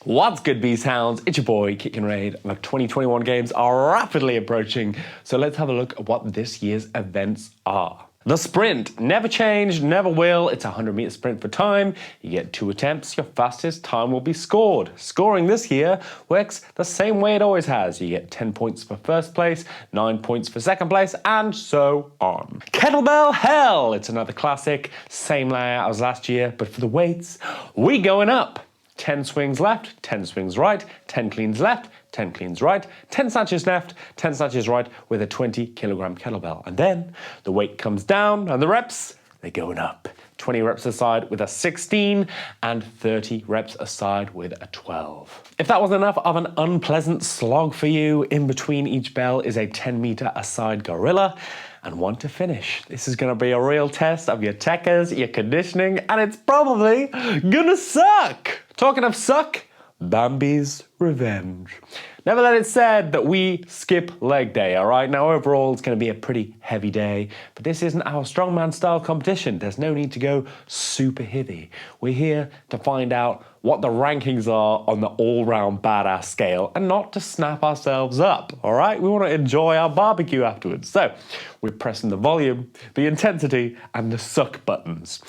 What's good, B-Sounds? It's your boy, Kick and Raid. The 2021 games are rapidly approaching, so let's have a look at what this year's events are. The sprint, never changed, never will. It's a 100-meter sprint for time. You get 2 attempts, your fastest time will be scored. Scoring this year works the same way it always has. You get 10 points for first place, 9 points for second place, and so on. Kettlebell Hell, it's another classic, same layout as last year, but for the weights, we going up. 10 swings left, 10 swings right, 10 cleans left, 10 cleans right, 10 snatches left, 10 snatches right with a 20-kilogram kettlebell. And then the weight comes down and the reps, they're going up. 20 reps aside with a 16 and 30 reps aside with a 12. If that was enough of an unpleasant slog for you, in between each bell is a 10-meter aside gorilla and one to finish. This is gonna be a real test of your techers, your conditioning, and it's probably gonna suck. Talking of suck, Bambi's revenge. Never let it said that we skip leg day, all right? Now, overall, it's gonna be a pretty heavy day, but this isn't our strongman style competition. There's no need to go super heavy. We're here to find out what the rankings are on the all-round badass scale and not to snap ourselves up, all right? We wanna enjoy our barbecue afterwards. So we're pressing the volume, the intensity, and the suck buttons.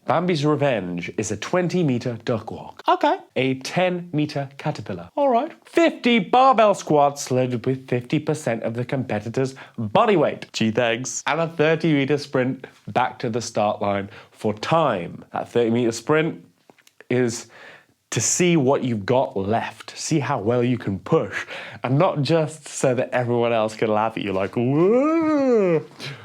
Bambi's Revenge is a 20-meter duck walk. Okay. A 10-meter caterpillar. All right. 50 barbell squats loaded with 50% of the competitor's body weight. Gee, thanks. And a 30-meter sprint back to the start line for time. That 30-meter sprint is to see what you've got left, see how well you can push, and not just so that everyone else can laugh at you like, whoa.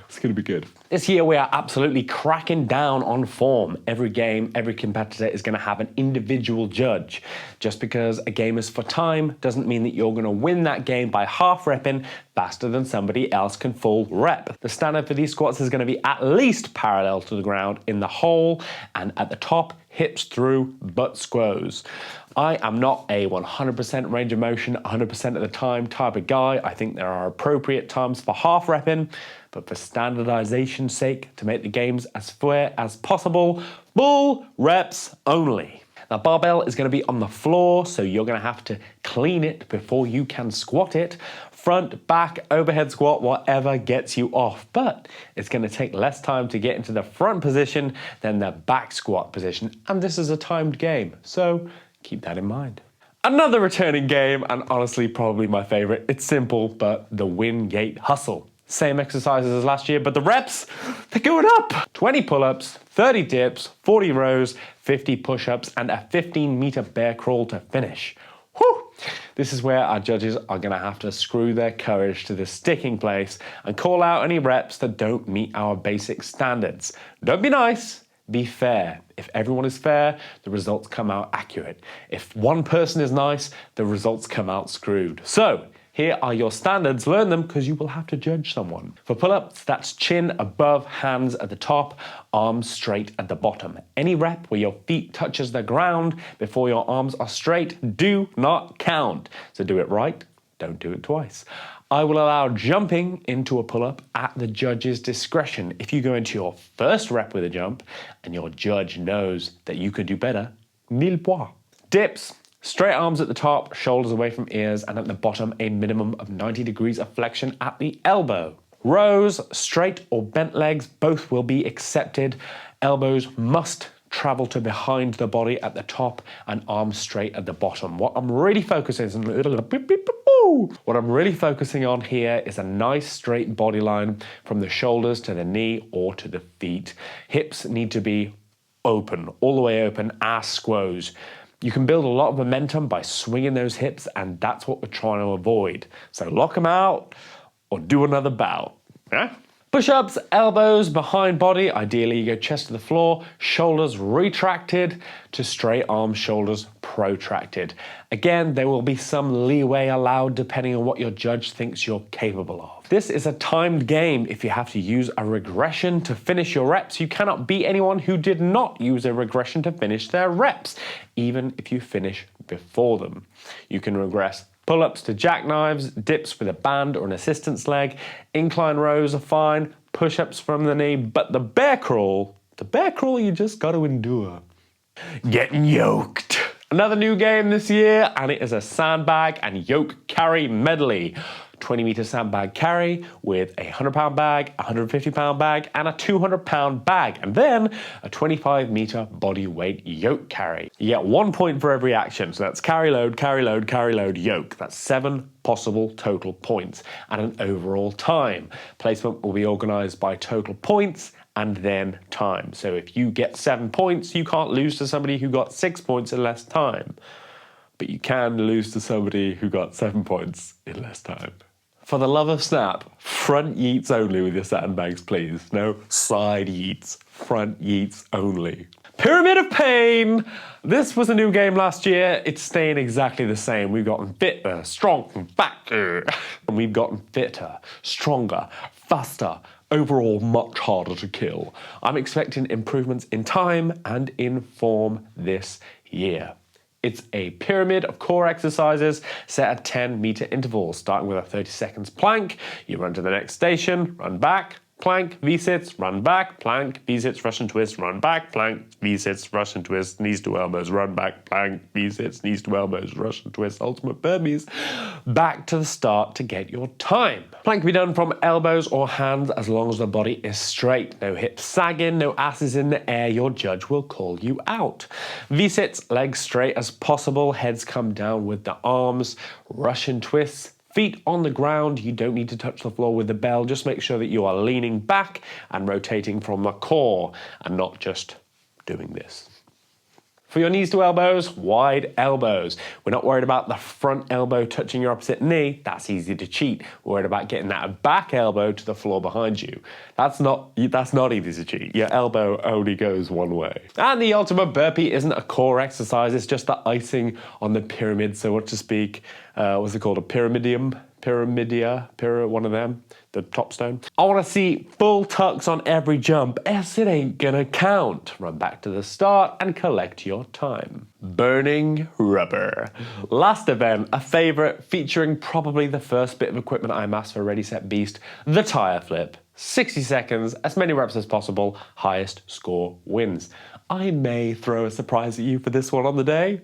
It's gonna be good. This year we are absolutely cracking down on form. Every game, every competitor is gonna have an individual judge. Just because a game is for time doesn't mean that you're gonna win that game by half repping faster than somebody else can full rep. The standard for these squats is gonna be at least parallel to the ground in the hole, and at the top, hips through, butt squoze. I am not a 100% range of motion, 100% of the time type of guy. I think there are appropriate times for half repping, but for standardization's sake, to make the games as fair as possible, full reps only. Now, barbell is gonna be on the floor, so you're gonna have to clean it before you can squat it. Front, back, overhead squat, whatever gets you off. But it's gonna take less time to get into the front position than the back squat position. And this is a timed game, so keep that in mind. Another returning game, and honestly, probably my favorite. It's simple, but the Wingate Hustle. Same exercises as last year, but the reps, they're going up. 20 pull-ups, 30 dips, 40 rows, 50 push-ups, and a 15-meter bear crawl to finish. Whew. This is where our judges are gonna have to screw their courage to the sticking place and call out any reps that don't meet our basic standards. Don't be nice, be fair. If everyone is fair, the results come out accurate. If one person is nice, the results come out screwed. So, here are your standards, learn them because you will have to judge someone. For pull-ups, that's chin above, hands at the top, arms straight at the bottom. Any rep where your feet touches the ground before your arms are straight do not count. So do it right, don't do it twice. I will allow jumping into a pull-up at the judge's discretion. If you go into your first rep with a jump and your judge knows that you could do better, 1000 points. Dips. Straight arms at the top, shoulders away from ears, and at the bottom, a minimum of 90 degrees of flexion at the elbow. Rows, straight or bent legs, both will be accepted. Elbows must travel to behind the body at the top and arms straight at the bottom. What I'm really focusing on here is a nice straight body line from the shoulders to the knee or to the feet. Hips need to be open, all the way open, ass squoze. You can build a lot of momentum by swinging those hips, and that's what we're trying to avoid. So lock them out or do another bout. Yeah? Push-ups, elbows behind body. Ideally, you go chest to the floor, shoulders retracted to straight arms, shoulders protracted. Again, there will be some leeway allowed depending on what your judge thinks you're capable of. This is a timed game. If you have to use a regression to finish your reps, you cannot beat anyone who did not use a regression to finish their reps, even if you finish before them. You can regress pull-ups to jackknives, dips with a band or an assistance leg, incline rows are fine, push-ups from the knee, but the bear crawl you just got to endure. Gettin Yoked. Another new game this year, and it is a sandbag and yoke carry medley. 20-meter sandbag carry with a 100-pound bag, a 150-pound bag, and a 200-pound bag, and then a 25-meter body weight yoke carry. You get 1 point for every action, so that's carry load, carry load, carry load, yoke. That's 7 possible total points, and an overall time. Placement will be organized by total points and then time. So if you get 7 points, you can't lose to somebody who got 6 points in less time. But you can lose to somebody who got 7 points in less time. For the love of snap, front yeets only with your sandbags, please. No side yeets, front yeets only. Pyramid of Pain. This was a new game last year. It's staying exactly the same. We've gotten fitter, stronger, faster. And we've gotten fitter, stronger, faster, overall much harder to kill. I'm expecting improvements in time and in form this year. It's a pyramid of core exercises set at 10-meter intervals, starting with a 30 seconds plank. You run to the next station, run back, plank, V-sits, run back, plank, V-sits, Russian twist, run back, plank, V-sits, Russian twist, knees to elbows, run back, plank, V-sits, knees to elbows, Russian twist, ultimate burpees. Back to the start to get your time. Plank can be done from elbows or hands as long as the body is straight. No hips sagging, no asses in the air, your judge will call you out. V-sits, legs straight as possible, heads come down with the arms, Russian twists, feet on the ground, you don't need to touch the floor with the bell, just make sure that you are leaning back and rotating from the core and not just doing this. For your knees to elbows, wide elbows. We're not worried about the front elbow touching your opposite knee, that's easy to cheat. We're worried about getting that back elbow to the floor behind you. That's not easy to cheat. Your elbow only goes one way. And the ultimate burpee isn't a core exercise, it's just the icing on the pyramid, so what to speak, what's it called, a pyramidium? One of them, the top stone. I want to see full tucks on every jump, else it ain't gonna count. Run back to the start and collect your time. Burning rubber. Last event, a favorite, featuring probably the first bit of equipment I amassed for Ready Set Beast, the tire flip. 60 seconds, as many reps as possible, highest score wins. I may throw a surprise at you for this one on the day.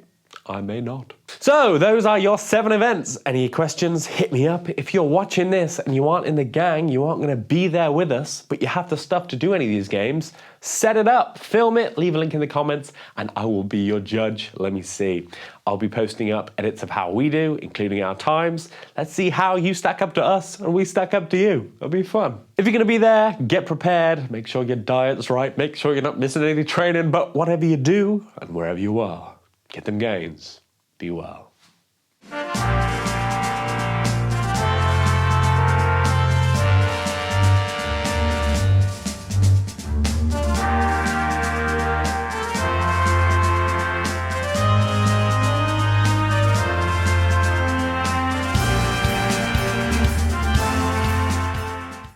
I may not. So those are your 7 events. Any questions, hit me up. If you're watching this and you aren't in the gang, you aren't gonna be there with us, but you have the stuff to do any of these games, set it up, film it, leave a link in the comments, and I will be your judge. Let me see. I'll be posting up edits of how we do, including our times. Let's see how you stack up to us and we stack up to you. It'll be fun. If you're gonna be there, get prepared, make sure your diet's right, make sure you're not missing any training, but whatever you do and wherever you are, get them gains. Be well.